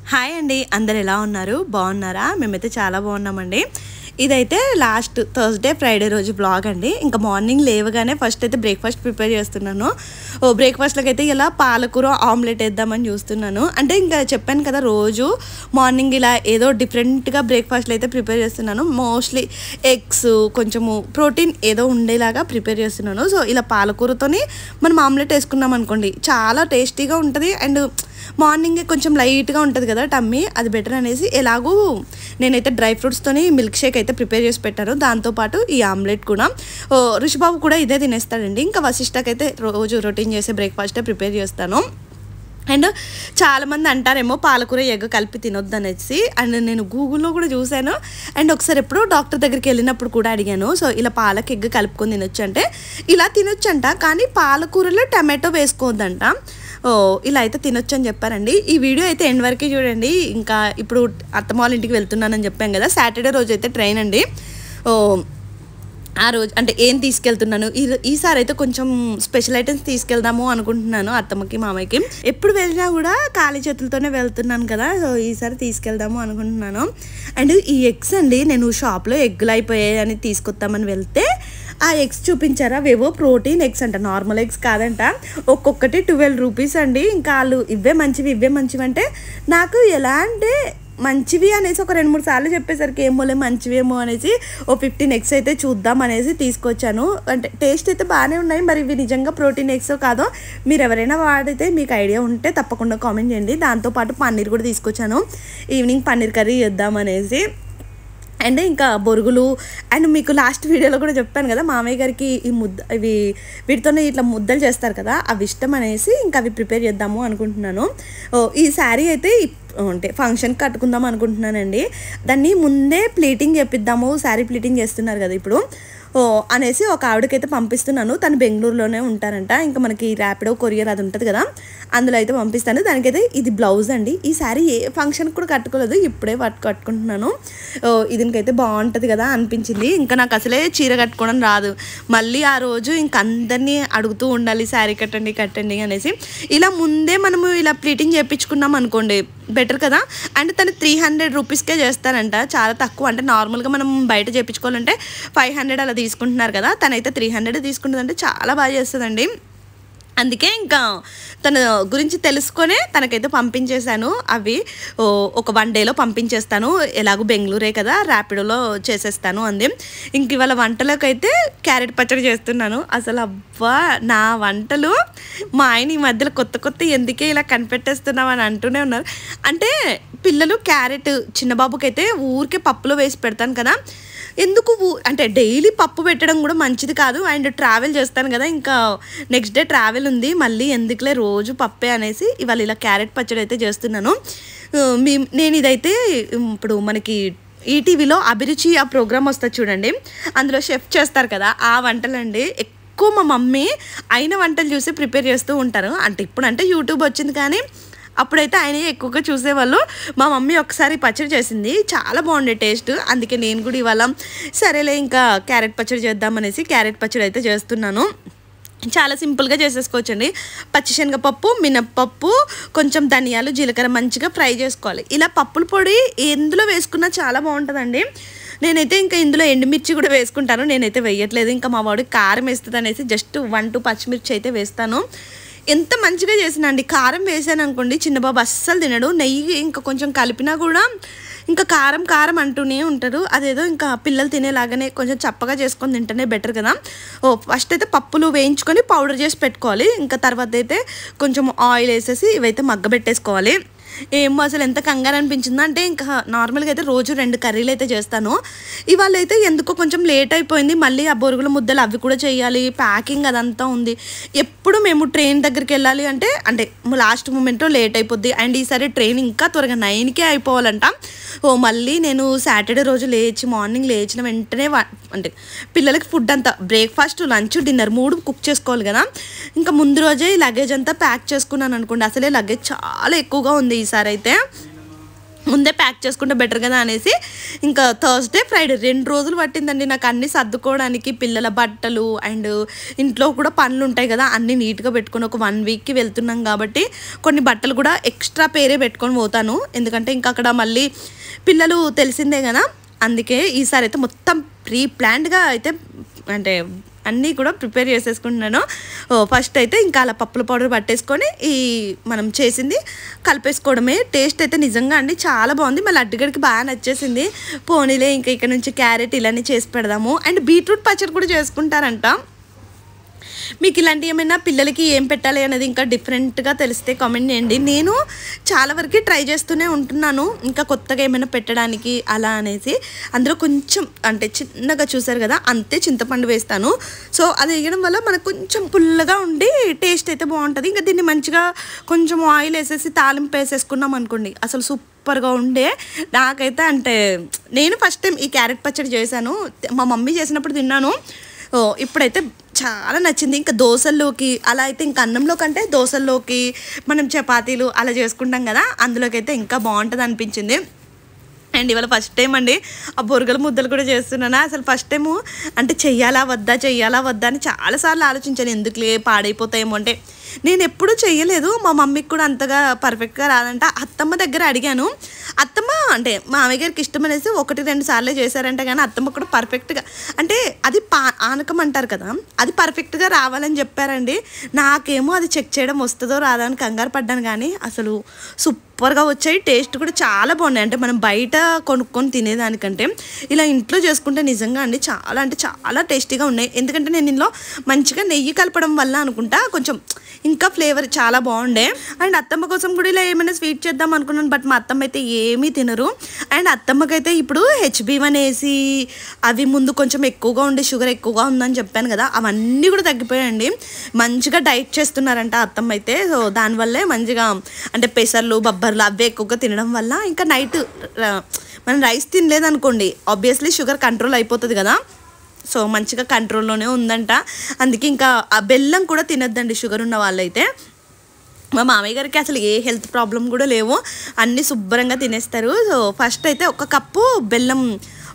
Hi అండి, అందరు ఎలా ఉన్నారు? బాగున్నారా? మేమైతే చాలా బాగున్నామండి. ఇదైతే లాస్ట్ థర్స్డే ఫ్రైడే రోజు బ్లాగ్ అండి. ఇంకా మార్నింగ్ లేవగానే ఫస్ట్ అయితే బ్రేక్ఫాస్ట్ ప్రిపేర్ చేస్తున్నాను. బ్రేక్ఫాస్ట్లోకి అయితే ఇలా పాలకూర ఆమ్లెట్ వేద్దామని చూస్తున్నాను. అంటే ఇంకా చెప్పాను కదా, రోజు మార్నింగ్ ఇలా ఏదో డిఫరెంట్గా బ్రేక్ఫాస్ట్లు అయితే ప్రిపేర్ చేస్తున్నాను. మోస్ట్లీ ఎగ్స్, కొంచెము ప్రోటీన్ ఏదో ఉండేలాగా ప్రిపేర్ చేస్తున్నాను. సో ఇలా పాలకూరతోని మనం ఆమ్లెట్ వేసుకున్నాం అనుకోండి, చాలా టేస్టీగా ఉంటుంది. అండ్ మార్నింగే కొంచెం లైట్గా ఉంటుంది కదా టమ్మీ, అది బెటర్ అనేసి ఎలాగూ నేనైతే డ్రై ఫ్రూట్స్తోని మిల్క్ షేక్ అయితే ప్రిపేర్ చేసి పెట్టాను. దాంతోపాటు ఈ ఆమ్లెట్ కూడా. ఋషిబాబు కూడా ఇదే తినేస్తాడండి. ఇంకా వశిష్ఠకి అయితే రోజు రొటీన్ చేసే బ్రేక్ఫాస్టే ప్రిపేర్ చేస్తాను. అండ్ చాలామంది అంటారేమో పాలకూర ఎగ్ కలిపి తినొద్దు అనేసి. అండ్ నేను గూగుల్లో కూడా చూశాను. అండ్ ఒకసారి ఎప్పుడో డాక్టర్ దగ్గరికి వెళ్ళినప్పుడు కూడా అడిగాను, సో ఇలా పాలకి ఎగ్ కలుపుకొని తినొచ్చు అంటే ఇలా తినొచ్చంట, కానీ పాలకూరలో టమాటో వేసుకోవద్దంట. ఇలా అయితే తినొచ్చు అని చెప్పారండి. ఈ వీడియో అయితే ఎండ్ వరకు చూడండి. ఇంకా ఇప్పుడు అత్తమ్మ వాళ్ళ ఇంటికి వెళ్తున్నానని చెప్పాం కదా, సాటర్డే రోజు అయితే ట్రైన్ అండి. ఆ రోజు అంటే ఏం తీసుకెళ్తున్నాను ఈసారి అయితే కొంచెం స్పెషల్ ఐటమ్స్ తీసుకెళ్దాము అనుకుంటున్నాను అత్తమ్మకి మామయ్యకి. ఎప్పుడు వెళ్ళినా కూడా ఖాళీ చేతులతోనే వెళ్తున్నాను కదా, సో ఈసారి తీసుకెళ్దాము అనుకుంటున్నాను. అండ్ ఈ ఎగ్స్ అండి, నేను షాప్లో ఎగ్గులు అయిపోయాయి అని తీసుకొస్తామని వెళ్తే ఆ ఎగ్స్ చూపించారా, అవేవో ప్రోటీన్ ఎగ్స్ అంట, నార్మల్ ఎగ్స్ కాదంట. ఒక్కొక్కటి 12 రూపీస్ అండి. ఇంకా వాళ్ళు ఇవే మంచివి అంటే నాకు ఎలా అంటే మంచివి అనేసి ఒక 2-3 సార్లు చెప్పేసరికి ఏమోలే మంచివేమో అనేసి 15 ఎగ్స్ అయితే చూద్దాం అనేసి తీసుకొచ్చాను. అంటే టేస్ట్ అయితే బాగానే ఉన్నాయి. మరి ఇవి నిజంగా ప్రోటీన్ ఎగ్స్ కాదో మీరు ఎవరైనా వాడితే మీకు ఐడియా ఉంటే తప్పకుండా కామెంట్ చేయండి. దాంతోపాటు పన్నీర్ కూడా తీసుకొచ్చాను, ఈవినింగ్ పన్నీర్ కర్రీ చేద్దాం అనేసి. అండ్ ఇంకా బొరుగులు. అండ్ మీకు లాస్ట్ వీడియోలో కూడా చెప్పాను కదా, మామయ్య గారికి ఈ వీటితోనే ఇట్లా ముద్దలు చేస్తారు కదా, అవి ఇష్టం అనేసి ఇంకా అవి ప్రిపేర్ చేద్దాము అనుకుంటున్నాను. ఈ శారీ అయితే అంటే ఫంక్షన్కి కట్టుకుందాం అనుకుంటున్నానండి. దాన్ని ముందే ప్లీటింగ్ చేపిద్దాము, శారీ ప్లీటింగ్ చేస్తున్నారు కదా ఇప్పుడు అనేసి ఒక ఆవిడకైతే పంపిస్తున్నాను. తను బెంగళూరులోనే ఉంటారంట. ఇంకా మనకి ర్యాపిడో కొరియర్ అది ఉంటుంది కదా, అందులో అయితే పంపిస్తాను. దానికైతే ఇది బ్లౌజ్ అండి. ఈ శారీ ఏ ఫంక్షన్కి కూడా కట్టుకోలేదు, ఇప్పుడే కట్టుకుంటున్నాను. దీనికైతే బాగుంటుంది కదా అనిపించింది. ఇంకా నాకు అసలే చీర కట్టుకోవడం రాదు. మళ్ళీ ఆ రోజు ఇంక అందరినీ అడుగుతూ ఉండాలి శారీ కట్టండి అనేసి. ఇలా ముందే మనము ఇలా ప్లీటింగ్ చేయించుకున్నాం అనుకోండి, బెటర్ కదా. అండ్ తను 300 రూపీస్కే చేస్తారంట, చాలా తక్కువ. అంటే నార్మల్గా మనం బయట చేయించుకోవాలంటే 500 అలా తీసుకుంటున్నారు కదా, తనైతే 300 తీసుకుంటుందంటే చాలా బాగా చేస్తుందండి. అందుకే ఇంకా తన గురించి తెలుసుకొనే తనకైతే పంపించేశాను. అవి ఒక 1 డేలో పంపించేస్తాను, ఎలాగో బెంగళూరే కదా, ర్యాపిడోలో చేసేస్తాను అంది. ఇంక ఇవాళ వంటలోకైతే క్యారెట్ పచ్చడి చేస్తున్నాను. అసలు అబ్బా, నా వంటలు మా ఆయన ఈ మధ్యలో కొత్త ఎందుకే ఇలా కనిపెట్టేస్తున్నావు అని అంటూనే ఉన్నారు. అంటే పిల్లలు క్యారెట్ చిన్నబాబుకైతే ఊరికే పప్పులో వేసి పెడతాను కదా, ఎందుకు అంటే డైలీ పప్పు పెట్టడం కూడా మంచిది కాదు. అండ్ ట్రావెల్ చేస్తాను కదా, ఇంకా నెక్స్ట్ డే ట్రావెల్ ఉంది, మళ్ళీ ఎందుకులే రోజు పప్పే అనేసి ఇవాళ ఇలా క్యారెట్ పచ్చడి అయితే చేస్తున్నాను. నేను ఇదైతే ఇప్పుడు మనకి ఈటీవీలో అభిరుచి ఆ ప్రోగ్రామ్ వస్తుంది చూడండి, అందులో షెఫ్ చేస్తారు కదా, ఆ వంటలండి. ఎక్కువ మా మమ్మీ అయిన వంటలు చూసి ప్రిపేర్ చేస్తూ ఉంటారు. అంటే ఇప్పుడు అంటే యూట్యూబ్ వచ్చింది, కానీ అప్పుడైతే ఆయన ఎక్కువగా చూసేవాళ్ళు. మా మమ్మీ ఒకసారి పచ్చడి చేసింది, చాలా బాగుండే టేస్ట్. అందుకే నేను కూడా ఇవాళ సరేలే ఇంకా క్యారెట్ పచ్చడి చేద్దామనేసి క్యారెట్ పచ్చడి అయితే చేస్తున్నాను. చాలా సింపుల్గా చేసేసుకోవచ్చండి. పచ్చిశనగపప్పు, మినప్పప్పు, కొంచెం ధనియాలు, జీలకర్ర మంచిగా ఫ్రై చేసుకోవాలి. ఇలా పప్పుల పొడి ఎందులో వేసుకున్నా చాలా బాగుంటుందండి. నేనైతే ఇంకా ఇందులో ఎండుమిర్చి కూడా వేసుకుంటాను, నేనైతే వేయట్లేదు. ఇంకా మా వాడికి కారం వేస్తుంది అనేసి జస్ట్ 1-2 పచ్చిమిర్చి అయితే వేస్తాను. ఎంత మంచిగా చేసినా అండి, కారం వేసాను అనుకోండి చిన్నబాబు అస్సలు తినడు. నెయ్యి ఇంకా కొంచెం కలిపినా కూడా ఇంకా కారం అంటూనే ఉంటారు. అదేదో ఇంకా పిల్లలు తినేలాగానే కొంచెం చప్పగా చేసుకొని తింటేనే బెటర్ కదా. ఫస్ట్ అయితే పప్పులు వేయించుకొని పౌడర్ చేసి పెట్టుకోవాలి. ఇంకా తర్వాత అయితే కొంచెం ఆయిల్ వేసేసి ఇవైతే మగ్గబెట్టేసుకోవాలి. ఏమో అసలు ఎంత కంగారు అనిపించిందో అంటే, ఇంకా నార్మల్గా అయితే రోజు 2 కర్రీలు అయితే చేస్తాను. ఇవాళ అయితే ఎందుకో కొంచెం లేట్ అయిపోయింది. మళ్ళీ ఆ బొరుగుల ముద్దలు అవి కూడా చేయాలి, ప్యాకింగ్ అదంతా ఉంది. ఎప్పుడు మేము ట్రైన్ దగ్గరికి వెళ్ళాలి అంటే లాస్ట్ మూమెంట్లో లేట్ అయిపోద్ది. అండ్ ఈసారి ట్రైన్ ఇంకా త్వరగా 9కే అయిపోవాలంట. మళ్ళీ నేను సాటర్డే రోజు మార్నింగ్ లేచిన వెంటనే అంటే పిల్లలకి ఫుడ్ అంతా బ్రేక్ఫాస్ట్, లంచ్, డిన్నర్ 3 కుక్ చేసుకోవాలి కదా. ఇంకా ముందు రోజే లగేజ్ అంతా ప్యాక్ చేసుకున్నాను అనుకోండి. అసలే లగేజ్ చాలా ఎక్కువగా ఉంది ఈసారి అయితే. ముందే ప్యాక్ చేసుకుంటే బెటర్ కదా అనేసి ఇంకా థర్స్డే ఫ్రైడే 2 రోజులు పట్టిందండి నాకు అన్నీ సర్దుకోవడానికి. పిల్లల బట్టలు అండ్ ఇంట్లో కూడా పనులు ఉంటాయి కదా, అన్నీ నీట్గా పెట్టుకొని ఒక 1 వీక్కి వెళ్తున్నాం కాబట్టి కొన్ని బట్టలు కూడా ఎక్స్ట్రా పేరే పెట్టుకొని పోతాను. ఎందుకంటే ఇంకా అక్కడ మళ్ళీ పిల్లలు తెలిసిందే కదా, అందుకే ఈసారి అయితే మొత్తం ప్రీ ప్లాన్డ్గా అయితే అంటే అన్నీ కూడా ప్రిపేర్ చేసేసుకుంటున్నాను. ఫస్ట్ అయితే ఇంకా అలా పప్పుల పౌడర్ పట్టేసుకొని ఈ మనం చేసింది కలిపేసుకోవడమే. టేస్ట్ అయితే నిజంగా అండి చాలా బాగుంది. మళ్ళీ అడ్డుగడికి బాగా నచ్చేసింది. పోనీలే ఇంకా ఇక్కడ నుంచి క్యారెట్ ఇలానే చేసి పెడదాము. అండ్ బీట్రూట్ పచ్చడి కూడా చేసుకుంటారంట. మీకు ఇలాంటి ఏమైనా పిల్లలకి ఏం పెట్టాలి అనేది ఇంకా డిఫరెంట్గా తెలిస్తే కామెంట్ చేయండి. నేను చాలా వరకు ట్రై చేస్తూనే ఉంటున్నాను ఇంకా కొత్తగా ఏమైనా పెట్టడానికి అలా అనేసి. అందులో కొంచెం అంటే చిన్నగా చూసారు కదా అంతే చింతపండు వేస్తాను. సో అది వేయడం వల్ల మనకు కొంచెం పుల్లగా ఉండి టేస్ట్ అయితే బాగుంటుంది. ఇంకా దీన్ని మంచిగా కొంచెం ఆయిల్ వేసేసి తాలింపు వేసేసుకున్నాం అనుకోండి అసలు సూపర్గా ఉండే. నాకైతే అంటే నేను ఫస్ట్ టైం ఈ క్యారెట్ పచ్చడి చేశాను, మా మమ్మీ చేసినప్పుడు తిన్నాను. ఇప్పుడైతే చాలా నచ్చింది. ఇంకా దోశల్లోకి అలా అయితే ఇంకా అన్నంలో కంటే దోశల్లోకి మనం చపాతీలు అలా చేసుకుంటాం కదా, అందులోకి అయితే ఇంకా బాగుంటుంది అనిపించింది. అండ్ ఇవాళ ఫస్ట్ టైం అండి ఆ బొరగల ముద్దలు కూడా చేస్తున్నాను. అసలు ఫస్ట్ టైము అంటే చెయ్యాలా వద్దా అని చాలాసార్లు ఆలోచించాను. ఎందుకులే పాడైపోతాయేమో అంటే. నేను ఎప్పుడూ చెయ్యలేదు, మా మమ్మీకి కూడా అంతగా పర్ఫెక్ట్గా రాదంట. అత్తమ్మ దగ్గర అడిగాను, అత్తమ్మ అంటే మా మామయ్య గారికి ఇష్టం అనేసి 1-2 సార్లే చేశారంట. కానీ అత్తమ్మ కూడా పర్ఫెక్ట్గా అంటే అది ఆనకం అంటారు కదా, అది పర్ఫెక్ట్గా రావాలని చెప్పారండి. నాకేమో అది చెక్ చేయడం వస్తుందో రాదా అని కంగారు పడ్డాను. కానీ అసలు సూపర్గా వచ్చాయి. టేస్ట్ కూడా చాలా బాగున్నాయి. అంటే మనం బయట కొనుక్కొని తినేదానికంటే ఇలా ఇంట్లో చేసుకుంటే నిజంగా అండి చాలా అంటే చాలా టేస్టీగా ఉన్నాయి. ఎందుకంటే నేను ఇందులో మంచిగా నెయ్యి కలపడం వల్ల అనుకుంటా కొంచెం ఇంకా ఫ్లేవర్ చాలా బాగుండే. అండ్ అత్తమ్మ కోసం కూడా ఇలా ఏమైనా స్వీట్ చేద్దాం అనుకున్నాను, బట్ మా అత్తమ్మ అయితే ఏమీ తినరు. అండ్ అత్తమ్మకైతే ఇప్పుడు HB1 వేసి అవి ముందు కొంచెం ఎక్కువగా ఉండి షుగర్ ఎక్కువగా ఉందని చెప్పాను కదా, అవన్నీ కూడా తగ్గిపోయాయండి. మంచిగా డైట్ చేస్తున్నారంట అత్తమ్మ అయితే. సో దానివల్లే మంచిగా అంటే పెసర్లు బొబ్బర్లు అవే ఎక్కువగా తినడం వల్ల ఇంకా నైట్ మనం రైస్ తినలేదనుకోండి ఆబ్వియస్లీ షుగర్ కంట్రోల్ అయిపోతుంది కదా, సో మంచిగా కంట్రోల్లోనే ఉందంట. అందుకే ఇంకా ఆ బెల్లం కూడా తినొద్దండి షుగర్ ఉన్న వాళ్ళైతే. మా మామయ్య గారికి అసలు ఏ హెల్త్ ప్రాబ్లం కూడా లేవు, అన్నీ శుభ్రంగా తినేస్తారు. సో ఫస్ట్ అయితే 1 కప్పు బెల్లం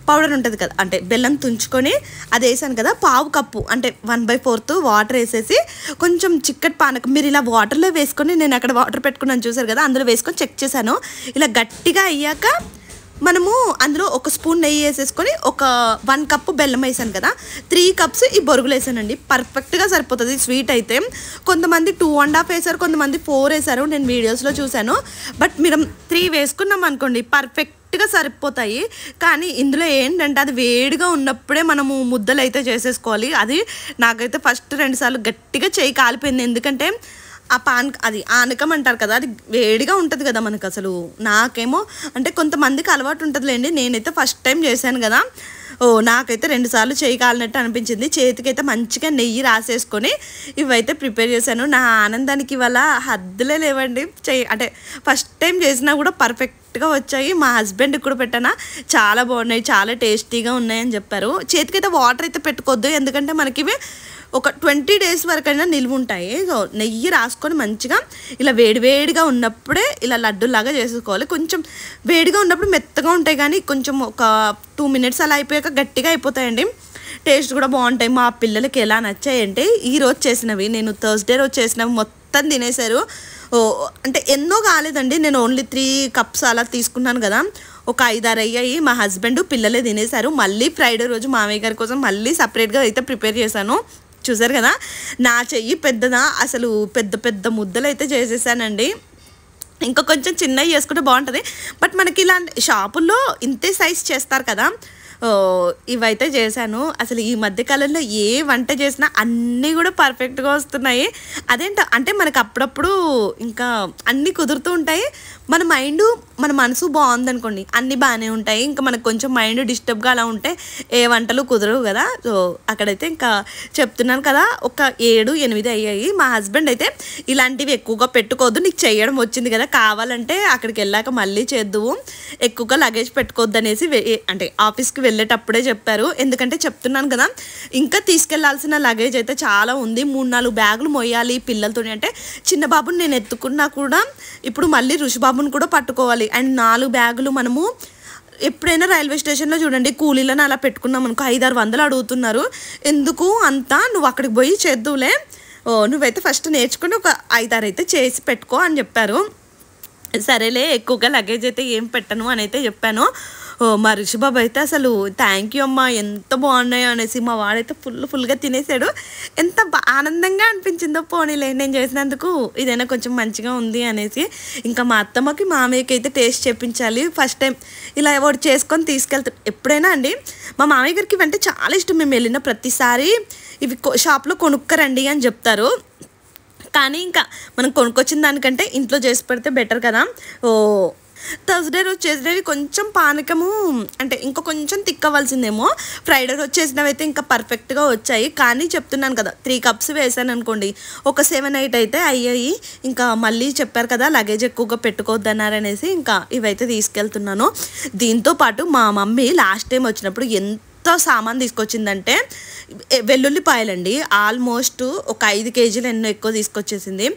పౌడర్ ఉంటుంది కదా, అంటే బెల్లం తుంచుకొని అది వేసాను కదా, 1/2 కప్పు అంటే 1/4 వాటర్ వేసేసి కొంచెం చిక్కటి పానకం. మీరు ఇలా వాటర్లో వేసుకొని, నేను అక్కడ వాటర్ పెట్టుకున్నాను చూసారు కదా, అందులో వేసుకొని చెక్ చేశాను. ఇలా గట్టిగా అయ్యాక మనము అందులో 1 స్పూన్ నెయ్యి వేసేసుకొని 1 కప్పు బెల్లం వేసాను కదా, 3 కప్స్ ఈ బొరుగులు వేసానండి. పర్ఫెక్ట్గా సరిపోతుంది స్వీట్ అయితే. కొంతమంది 2.5 వేసారు, కొంతమంది 4 వేసారు, నేను వీడియోస్లో చూశాను. బట్ మీరు 3 వేసుకున్నాం అనుకోండి పర్ఫెక్ట్గా సరిపోతాయి. కానీ ఇందులో ఏంటంటే అది వేడిగా ఉన్నప్పుడే మనము ముద్దలు అయితే చేసేసుకోవాలి. అది నాకైతే ఫస్ట్ 2 సార్లు గట్టిగా చేయి కాలిపోయింది. ఎందుకంటే ఆ అది ఆనకం అంటారు కదా, అది వేడిగా ఉంటుంది కదా మనకు. అసలు నాకేమో అంటే కొంతమందికి అలవాటు ఉంటుందిలేండి, నేనైతే ఫస్ట్ టైం చేశాను కదా, నాకైతే 2 సార్లు చేయి కాలినట్టు అనిపించింది. చేతికైతే మంచిగా నెయ్యి రాసేసుకొని ఇవైతే ప్రిపేర్ చేశాను. నా ఆనందానికి ఇవాళ హద్దులే లేవండి. అంటే ఫస్ట్ టైం చేసినా కూడా పర్ఫెక్ట్గా వచ్చాయి. మా హస్బెండ్కి కూడా పెట్టానా, చాలా బాగున్నాయి, చాలా టేస్టీగా ఉన్నాయని చెప్పారు. చేతికైతే వాటర్ అయితే పెట్టుకోవద్దు, ఎందుకంటే మనకి ఇవి ఒక 20 days వరకైనా నిల్వ ఉంటాయి. సో నెయ్యి రాసుకొని మంచిగా ఇలా వేడివేడిగా ఉన్నప్పుడే ఇలా లడ్డూలాగా చేసుకోవాలి. కొంచెం వేడిగా ఉన్నప్పుడు మెత్తగా ఉంటాయి, కానీ కొంచెం ఒక 2 minutes అలా అయిపోయాక గట్టిగా అయిపోతాయండి. టేస్ట్ కూడా బాగుంటాయి. మా పిల్లలకి ఎలా నచ్చాయంటే ఈరోజు చేసినవి, నేను థర్స్డే రోజు చేసినవి మొత్తం తినేశారు. అంటే ఎన్నో కాలేదండి, నేను ఓన్లీ 3 కప్స్ అలా తీసుకున్నాను కదా, ఒక 5-6 అయ్యాయి. మా హస్బెండ్ పిల్లలే తినేశారు. మళ్ళీ ఫ్రైడే రోజు మామయ్య గారి కోసం మళ్ళీ సపరేట్గా అయితే ప్రిపేర్ చేశాను. చూసారు కదా, నా చెయ్యి పెద్దదా, అసలు పెద్ద పెద్ద ముద్దలు అయితే చేసేసానండి. ఇంకా కొంచెం చిన్నవి చేసుకుంటే బాగుంటుంది, బట్ మనకి ఇలాంటి షాపుల్లో ఇంతే సైజ్ చేస్తారు కదా, ఇవైతే చేశాను. అసలు ఈ మధ్యకాలంలో ఏ వంట చేసినా అన్నీ కూడా పర్ఫెక్ట్గా వస్తున్నాయి. అదేంట అంటే మనకు అప్పుడప్పుడు ఇంకా అన్నీ కుదురుతూ ఉంటాయి. మన మైండ్ మన మనసు బాగుందనుకోండి అన్నీ బాగానే ఉంటాయి. ఇంకా మనకు కొంచెం మైండ్ డిస్టర్బ్గా అలా ఉంటే ఏ వంటలు కుదరవు కదా. సో అక్కడైతే ఇంకా చెప్తున్నాను కదా, ఒక 7-8 అయ్యాయి. మా హస్బెండ్ అయితే ఇలాంటివి ఎక్కువగా పెట్టుకోవద్దు, నీకు చేయడం వచ్చింది కదా, కావాలంటే అక్కడికి వెళ్ళాక మళ్ళీ చేద్దువు, ఎక్కువగా లగేజ్ పెట్టుకోవద్దు అనేసి అంటే ఆఫీస్కి వెళ్ళేటప్పుడే చెప్పారు. ఎందుకంటే చెప్తున్నాను కదా, ఇంకా తీసుకెళ్లాల్సిన లగేజ్ అయితే చాలా ఉంది. 3-4 బ్యాగులు మొయ్యాలి పిల్లలతో. అంటే చిన్న బాబుని నేను ఎత్తుకున్నా కూడా ఇప్పుడు మళ్ళీ ఋషిబాబుని కూడా పట్టుకోవాలి. అండ్ 4 బ్యాగులు మనము ఎప్పుడైనా రైల్వే స్టేషన్లో చూడండి, కూలీలను అలా పెట్టుకున్నాం అనుకో 500-600 అడుగుతున్నారు. ఎందుకు అంతా, నువ్వు అక్కడికి పోయి చేద్దువులే, నువ్వైతే ఫస్ట్ నేర్చుకుని ఒక 5-6 అయితే చేసి పెట్టుకో అని చెప్పారు. సరేలే, ఎక్కువగా లగేజ్ అయితే ఏం పెట్టను అని అయితే చెప్పాను. మా ఋషిబాబు అయితే అసలు థ్యాంక్ యూ అమ్మా, ఎంత బాగున్నాయో అనేసి మా వాడైతే ఫుల్గా తినేసాడు. ఎంత ఆనందంగా అనిపించిందో, పోనీలే నేను చేసినందుకు ఇదైనా కొంచెం మంచిగా ఉంది అనేసి. ఇంకా మా అత్తమ్మకి మామయ్యకి అయితే టేస్ట్ చెప్పించాలి. ఫస్ట్ టైం ఇలా ఎవరు చేసుకొని తీసుకెళ్తారు. ఎప్పుడైనా అండి మా మామయ్య గారికి ఇవంటే చాలా ఇష్టం. మేము వెళ్ళిన ప్రతిసారి ఇవి షాప్లో కొనుక్కరండి అని చెప్తారు. కానీ ఇంకా మనం కొనుక్కొచ్చిన దానికంటే ఇంట్లో చేసి పెడితే బెటర్ కదా. థర్స్డే రోజు చేసినవి కొంచెం పానకము అంటే ఇంకా కొంచెం తిక్కవలసిందేమో. ఫ్రైడే రోజు చేసినవి అయితే ఇంకా పర్ఫెక్ట్గా వచ్చాయి. కానీ చెప్తున్నాను కదా, 3 కప్స్ వేసాను అనుకోండి, ఒక 7-8 అయితే అయ్యాయి. ఇంకా మళ్ళీ చెప్పారు కదా లగేజ్ ఎక్కువగా పెట్టుకోవద్దన్నారనేసి ఇంకా ఇవైతే తీసుకెళ్తున్నాను. దీంతో పాటు మా మమ్మీ లాస్ట్ టైం వచ్చినప్పుడు ఎంత సామాన్ తీసుకొచ్చిందంటే, వెల్లుల్లిపాయలండి ఆల్మోస్ట్ ఒక 5 కేజీలు ఎన్నో ఎక్కువ తీసుకొచ్చేసింది.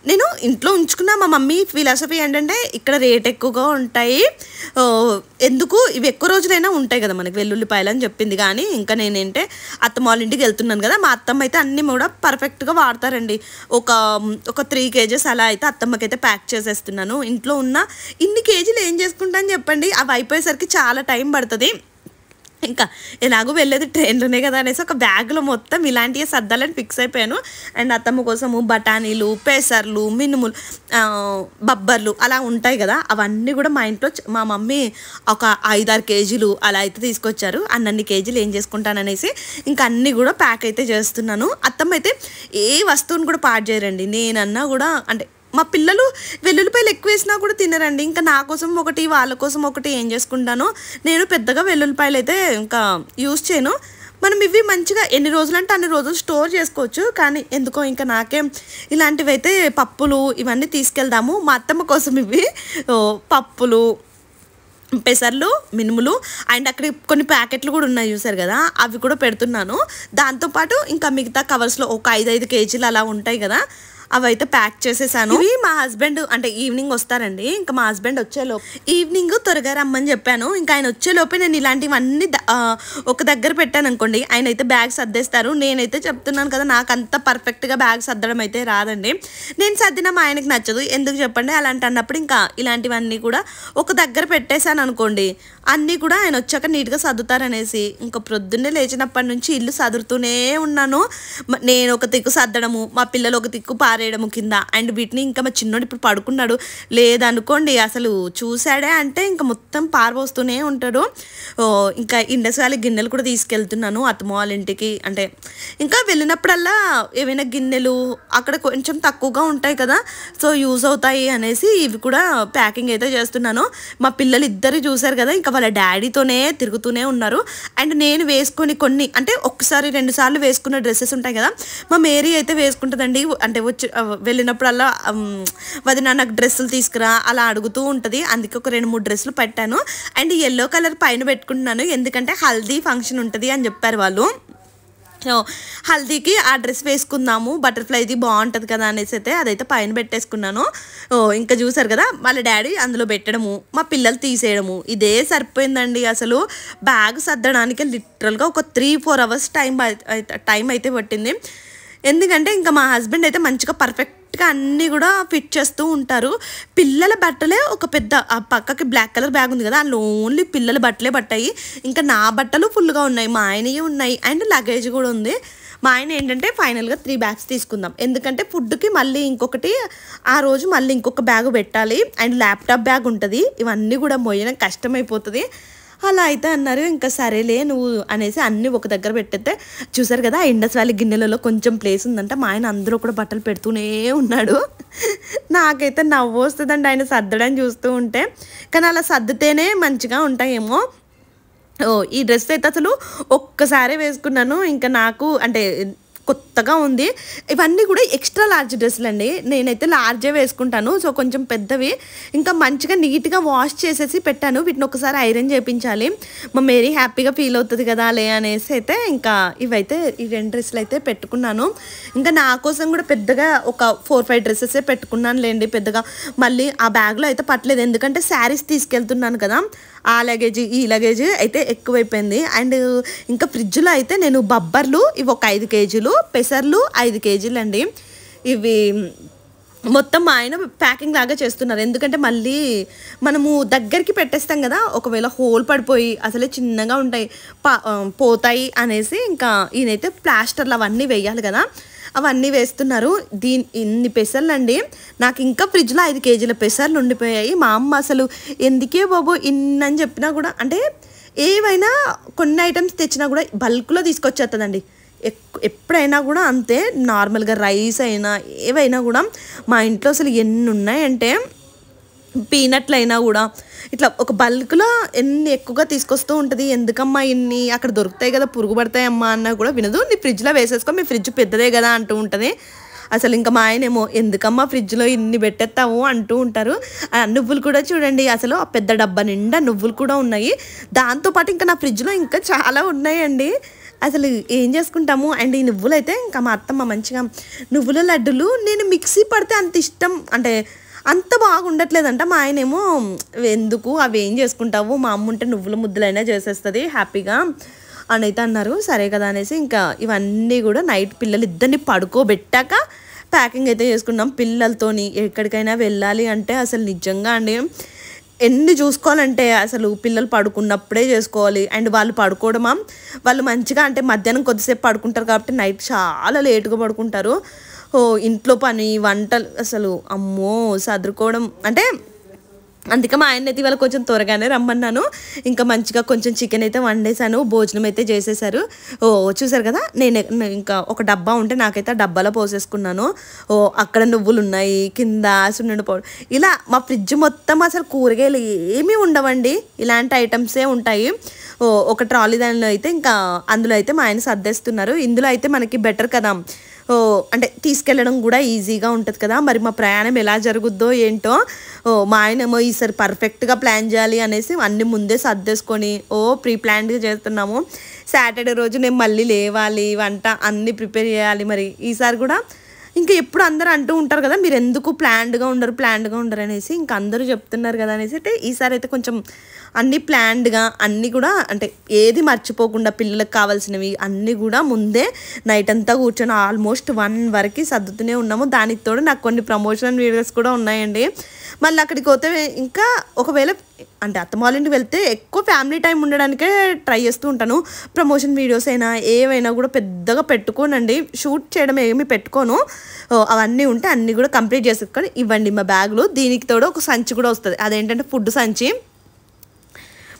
నేను ఇంట్లో ఉంచుకున్న మా మమ్మీ ఫిలాసఫీ ఏంటంటే, ఇక్కడ రేట్ ఎక్కువగా ఉంటాయి, ఎందుకు ఇవి ఎక్కువ రోజులైనా ఉంటాయి కదా మనకి వెల్లుల్లిపాయలు అని చెప్పింది. కానీ ఇంకా నేనేంటే అత్తమ్మ వాళ్ళ ఇంటికి వెళ్తున్నాను కదా, మా అత్తమ్మ అయితే అన్నీ కూడా పర్ఫెక్ట్గా వాడతారండి. ఒక 3 కేజెస్ అలా అయితే అత్తమ్మకైతే ప్యాక్ చేసేస్తున్నాను. ఇంట్లో ఉన్న ఇన్ని కేజీలు ఏం చేసుకుంటాను చెప్పండి, అవి అయిపోయేసరికి చాలా టైం పడుతుంది. ఇంకా ఎలాగో వెళ్ళేది ట్రైన్లోనే కదా అనేసి ఒక బ్యాగ్లో మొత్తం ఇలాంటివి సర్దాలని ఫిక్స్ అయిపోయాను. అండ్ అత్తమ్మ కోసము బఠానీలు, పెసర్లు, మినుములు, బబ్బర్లు అలా ఉంటాయి కదా, అవన్నీ కూడా మా ఇంట్లో మా మమ్మీ ఒక 5-6 కేజీలు అలా అయితే తీసుకొచ్చారు. అన్ని కేజీలు ఏం చేసుకుంటాననేసి ఇంకా అన్నీ కూడా ప్యాక్ అయితే చేస్తున్నాను. అత్తమ్మ అయితే ఏ వస్తువుని కూడా పాడు చేయరండి. నేనన్నా కూడా అంటే మా పిల్లలు వెల్లుల్లిపాయలు ఎక్కువ వేసినా కూడా తినరండి. ఇంకా నా కోసం ఒకటి, వాళ్ళ కోసం ఒకటి ఏం చేసుకుంటాను. నేను పెద్దగా వెల్లుల్లిపాయలు అయితే ఇంకా యూజ్ చేయను. మనం ఇవి మంచిగా ఎన్ని రోజులు అంటే అన్ని రోజులు స్టోర్ చేసుకోవచ్చు. కానీ ఎందుకో ఇంకా నాకేం ఇలాంటివి అయితే పప్పులు ఇవన్నీ తీసుకెళ్దాము. మా అత్తమ్మ కోసం ఇవి పప్పులు, పెసర్లు, మినుములు అండ్ అక్కడ కొన్ని ప్యాకెట్లు కూడా ఉన్నాయి చూసారు కదా, అవి కూడా పెడుతున్నాను. దాంతోపాటు ఇంకా మిగతా కవర్స్లో ఒక 5-5 కేజీలు అలా ఉంటాయి కదా, అవైతే ప్యాక్ చేసేసాను. ఇవి మా హస్బెండ్ అంటే ఈవినింగ్ వస్తారండి. ఇంకా మా హస్బెండ్ వచ్చేలోపు ఈవినింగ్ త్వరగా రమ్మని చెప్పాను. ఇంకా ఆయన వచ్చేలోపే నేను ఇలాంటివన్నీ ఒక దగ్గర పెట్టాను అనుకోండి, ఆయన అయితే బ్యాగ్ సర్దేస్తారు. నేనైతే చెప్తున్నాను కదా, నాకు అంత పర్ఫెక్ట్గా బ్యాగ్ సర్దడం అయితే రాదండి. నేను సర్దిన మా ఆయనకి నచ్చదు. ఎందుకు చెప్పండి, అలాంటి అన్నప్పుడు ఇంకా ఇలాంటివన్నీ కూడా ఒక దగ్గర పెట్టేశాను అనుకోండి, అన్నీ కూడా ఆయన వచ్చాక నీట్గా సర్దుతారనేసి ఇంకా ప్రొద్దున్నే లేచినప్పటి నుంచి ఇల్లు సదురుతూనే ఉన్నాను. నేను ఒక తిక్కు సర్దడము, మా పిల్లలు ఒక తిక్కు పారేయడము కింద. అండ్ వీటిని ఇంకా మా చిన్నోడు ఇప్పుడు పడుకున్నాడు లేదనుకోండి, అసలు చూసాడే అంటే ఇంకా మొత్తం పారబోస్తూనే ఉంటాడు. ఇంకా ఇండస్ వ్యాలీ గిన్నెలు కూడా తీసుకెళ్తున్నాను అత్తమ్మ వాళ్ళ ఇంటికి. అంటే ఇంకా వెళ్ళినప్పుడల్లా ఏవైనా గిన్నెలు అక్కడ కొంచెం తక్కువగా ఉంటాయి కదా, సో యూజ్ అవుతాయి అనేసి ఇవి కూడా ప్యాకింగ్ అయితే చేస్తున్నాను. మా పిల్లలు ఇద్దరు చూసారు కదా, ఇంకా వాళ్ళ డాడీతోనే తిరుగుతూనే ఉన్నారు. అండ్ నేను వేసుకొని కొన్ని అంటే 1-2 సార్లు వేసుకున్న డ్రెస్సెస్ ఉంటాయి కదా, మా మేరీ అయితే వేసుకుంటుందండి. అంటే వెళ్ళినప్పుడల్లా వదిన నాకు డ్రెస్సులు తీసుకురా అలా అడుగుతూ ఉంటుంది. అందుకే ఒక 2-3 డ్రెస్సులు పెట్టాను. అండ్ yellow కలర్ పైన పెట్టుకుంటున్నాను, ఎందుకంటే హల్దీ ఫంక్షన్ ఉంటుంది అని చెప్పారు వాళ్ళు. హల్దీకి ఆ డ్రెస్ వేసుకుందాము, బటర్ఫ్లైది బాగుంటుంది కదా అనేసి అయితే అదైతే పైన పెట్టేసుకున్నాను. ఇంకా చూసారు కదా, వాళ్ళ డాడీ అందులో పెట్టడము, మా పిల్లలు తీసేయడము, ఇదే సరిపోయిందండి. అసలు బ్యాగ్ సర్దడానికి లిటరల్గా ఒక 3-4 అవర్స్ టైం అయితే పట్టింది. ఎందుకంటే ఇంకా మా హస్బెండ్ అయితే మంచిగా పర్ఫెక్ట్గా అన్నీ కూడా ఫిట్ చేస్తూ ఉంటారు. పిల్లల బట్టలే ఒక పెద్ద పక్కకి బ్లాక్ కలర్ బ్యాగ్ ఉంది కదా, అందులో ఓన్లీ పిల్లల బట్టలే పట్టాయి. ఇంకా నా బట్టలు ఫుల్గా ఉన్నాయి, మా ఆయనవి ఉన్నాయి, అండ్ లగేజ్ కూడా ఉంది. మా ఆయన ఏంటంటే ఫైనల్గా 3 బ్యాగ్స్ తీసుకుందాం, ఎందుకంటే ఫుడ్కి మళ్ళీ ఇంకొకటి ఆ రోజు మళ్ళీ ఇంకొక బ్యాగ్ పెట్టాలి. అండ్ ల్యాప్టాప్ బ్యాగ్ ఉంటుంది, ఇవన్నీ కూడా మోయడం కష్టమైపోతుంది. అలా అయితే అన్నారు. ఇంకా సరేలే నువ్వు అనేసి అన్నీ ఒక దగ్గర పెట్టేస్తే చూసారు కదా, ఆ ఇండస్ వ్యాలీ గిన్నెలలో కొంచెం ప్లేస్ ఉందంట. మా ఆయన అందరూ కూడా బట్టలు పెడుతూనే ఉన్నాడు. నాకైతే నవ్వు వస్తుందండి ఆయన సర్దడం చూస్తూ ఉంటే. కానీ అలా సర్దితేనే మంచిగా ఉంటాయేమో. ఈ డ్రెస్ అయితే అసలు ఒక్కసారి వేసుకున్నాను. ఇంకా నాకు అంటే కొత్తగా ఉంది. ఇవన్నీ కూడా ఎక్స్ట్రా లార్జ్ డ్రెస్సులు అండి. నేనైతే లార్జే వేసుకుంటాను. సో కొంచెం పెద్దవి ఇంకా మంచిగా నీట్గా వాష్ చేసేసి పెట్టాను. వీటిని ఒకసారి ఐరన్ చేయించాలి. మా మేరీ హ్యాపీగా ఫీల్ అవుతుంది కదా లే అనేసి అయితే ఇంకా ఇవైతే ఈ 2 డ్రెస్సులు అయితే పెట్టుకున్నాను. ఇంకా నా కోసం కూడా పెద్దగా ఒక 4-5 డ్రెస్సెసే పెట్టుకున్నాను లేండి. పెద్దగా మళ్ళీ ఆ బ్యాగ్లో అయితే పట్టలేదు, ఎందుకంటే శారీస్ తీసుకెళ్తున్నాను కదా, ఆ లగేజ్ ఈ లగేజ్ అయితే ఎక్కువైపోయింది. అండ్ ఇంకా ఫ్రిడ్జ్లో అయితే నేను బబ్బర్లు ఇవి ఒక 5 కేజీలు, పెసర్లు 5 కేజీలు అండి. ఇవి మొత్తం మా ఆయన ప్యాకింగ్ లాగా చేస్తున్నారు, ఎందుకంటే మళ్ళీ మనము దగ్గరికి పెట్టేస్తాం కదా, ఒకవేళ హోల్ పడిపోయి అసలే చిన్నగా ఉంటాయి పోతాయి అనేసి ఇంకా ఈయనైతే ప్లాస్టర్లు అవన్నీ వేయాలి కదా, అవన్నీ వేస్తున్నారు. ఇన్ని పెసర్లు అండి. నాకు ఇంకా ఫ్రిడ్జ్లో 5 కేజీల పెసర్లు ఉండిపోయాయి. మా అమ్మ అసలు ఎందుకే బాబు ఇన్నని చెప్పినా కూడా, అంటే ఏవైనా కొన్ని ఐటమ్స్ తెచ్చినా కూడా బల్క్లో తీసుకొచ్చేస్తుందండి. ఎప్పుడైనా కూడా అంతే. నార్మల్గా రైస్ అయినా ఏవైనా కూడా మా ఇంట్లో అసలు ఎన్ని ఉన్నాయంటే, పీనట్లు అయినా కూడా ఇట్లా ఒక బల్క్లో ఎన్ని ఎక్కువగా తీసుకొస్తూ ఉంటుంది. ఎందుకమ్మా ఇన్ని, అక్కడ దొరుకుతాయి కదా పురుగు పడతాయమ్మా అన్నా కూడా వినదు. నీ ఫ్రిడ్జ్లో వేసేసుకో, మీ ఫ్రిడ్జ్ పెద్దదే కదా అంటూ ఉంటుంది. అసలు ఇంకా మా ఆయనేమో ఎందుకమ్మా ఫ్రిడ్జ్లో ఇన్ని పెట్టేస్తావు అంటూ ఉంటారు. నువ్వులు కూడా చూడండి, అసలు ఆ పెద్ద డబ్బా నిండా నువ్వులు కూడా ఉన్నాయి. దాంతోపాటు ఇంకా నా ఫ్రిడ్జ్లో ఇంకా చాలా ఉన్నాయండి. అసలు ఏం చేసుకుంటాము. అండ్ ఈ నువ్వులు అయితే ఇంకా మా అత్తమ్మ మంచిగా నువ్వుల లడ్డులు, నేను మిక్సీ పడితే అంత ఇష్టం అంటే అంత బాగుండట్లేదంట. మా ఆయనేమో ఎందుకు అవి ఏం చేసుకుంటావు, మా అమ్మ ఉంటే నువ్వుల ముద్దలైనా చేసేస్తుంది హ్యాపీగా అని అయితే అన్నారు. సరే కదా అనేసి ఇంకా ఇవన్నీ కూడా నైట్ పిల్లలు ఇద్దరిని పడుకోబెట్టాక ప్యాకింగ్ అయితే చేసుకున్నాం. పిల్లలతోని ఎక్కడికైనా వెళ్ళాలి అంటే అసలు నిజంగా అండి ఎన్ని చూసుకోవాలంటే అసలు పిల్లలు పడుకున్నప్పుడే చేసుకోవాలి. అండ్ వాళ్ళు పడుకోవడమా, వాళ్ళు మంచిగా అంటే మధ్యాహ్నం కొద్దిసేపు పడుకుంటారు కాబట్టి నైట్ చాలా లేటుగా పడుకుంటారు. ఇంట్లో పని వంటలు అసలు అమ్మో సదురుకోవడం అంటే, అందుకే మా ఆయన అయితే ఇవాళ కొంచెం త్వరగానే రమ్మన్నాను. ఇంకా మంచిగా కొంచెం చికెన్ అయితే వండేసాను, భోజనం అయితే చేసేసారు. చూసారు కదా, నేను ఇంకా ఒక డబ్బా ఉంటే నాకైతే ఆ డబ్బాలో పోసేసుకున్నాను. అక్కడ నువ్వులు ఉన్నాయి, కింద సున్నుండి పౌడర్, ఇలా మా ఫ్రిడ్జ్ మొత్తం అసలు కూరగాయలు ఏమీ ఉండవండి, ఇలాంటి ఐటమ్సే ఉంటాయి. ఒక ట్రాలీ దానిలో అయితే ఇంకా అందులో అయితే మా ఆయన సర్దేస్తున్నారు. ఇందులో అయితే మనకి బెటర్ కదా, అంటే తీసుకెళ్ళడం కూడా ఈజీగా ఉంటుంది కదా. మరి మా ప్రయాణం ఎలా జరుగుద్దో ఏంటో. మా ఆయనేమో ఈసారి పర్ఫెక్ట్గా ప్లాన్ చేయాలి అనేసి అన్నీ ముందే సర్దేసుకొని ప్రీ ప్లాన్డ్గా చేస్తున్నాము. సాటర్డే రోజు నేను మళ్ళీ లేవాలి, వంట అన్నీ ప్రిపేర్ చేయాలి. మరి ఈసారి కూడా ఇంకా ఎప్పుడు అందరూ అంటూ ఉంటారు కదా, మీరు ఎందుకు ప్లాన్డ్గా ఉండరు అనేసి ఇంకా అందరూ చెప్తున్నారు కదా అనేసి అయితే ఈసారి అయితే కొంచెం అన్నీ ప్లాన్డ్గా అన్నీ కూడా అంటే ఏది మర్చిపోకుండా పిల్లలకు కావాల్సినవి అన్నీ కూడా ముందే నైట్ అంతా కూర్చొని ఆల్మోస్ట్ 1 వరకు సర్దుతూనే ఉన్నాము. దానికి తోడు నాకు కొన్ని ప్రమోషనల్ వీడియోస్ కూడా ఉన్నాయండి. మళ్ళీ అక్కడికి పోతే ఇంకా ఒకవేళ అంటే అత్తమ్మ వాళ్ళ ఇంటికి వెళ్తే ఎక్కువ ఫ్యామిలీ టైం ఉండడానికే ట్రై చేస్తూ ఉంటాను. ప్రమోషన్ వీడియోస్ అయినా ఏవైనా కూడా పెద్దగా పెట్టుకోనండి, షూట్ చేయడం ఏమి పెట్టుకోను. అవన్నీ ఉంటే అన్నీ కూడా కంప్లీట్ చేసుకొని ఇవ్వండి మా బ్యాగులు. దీనికి తోడు ఒక సంచి కూడా వస్తుంది, అదేంటంటే ఫుడ్ సంచి.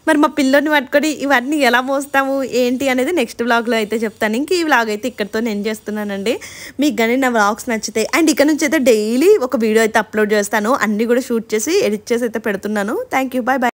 మరి మా పిల్లని పట్టుకొని ఇవన్నీ ఎలా మోస్తాము ఏంటి అనేది నెక్స్ట్ వ్లాగ్లో అయితే చెప్తాను. ఇంక ఈ వ్లాగ్ అయితే ఇక్కడితో నేను చేస్తున్నానండి. మీకు కానీ నా వ్లాగ్స్ నచ్చితే అండ్ ఇక్కడ నుంచి అయితే డైలీ ఒక వీడియో అయితే అప్లోడ్ చేస్తాను. అన్నీ కూడా షూట్ చేసి ఎడిట్ చేసి అయితే పెడుతున్నాను. Thank you, bye bye.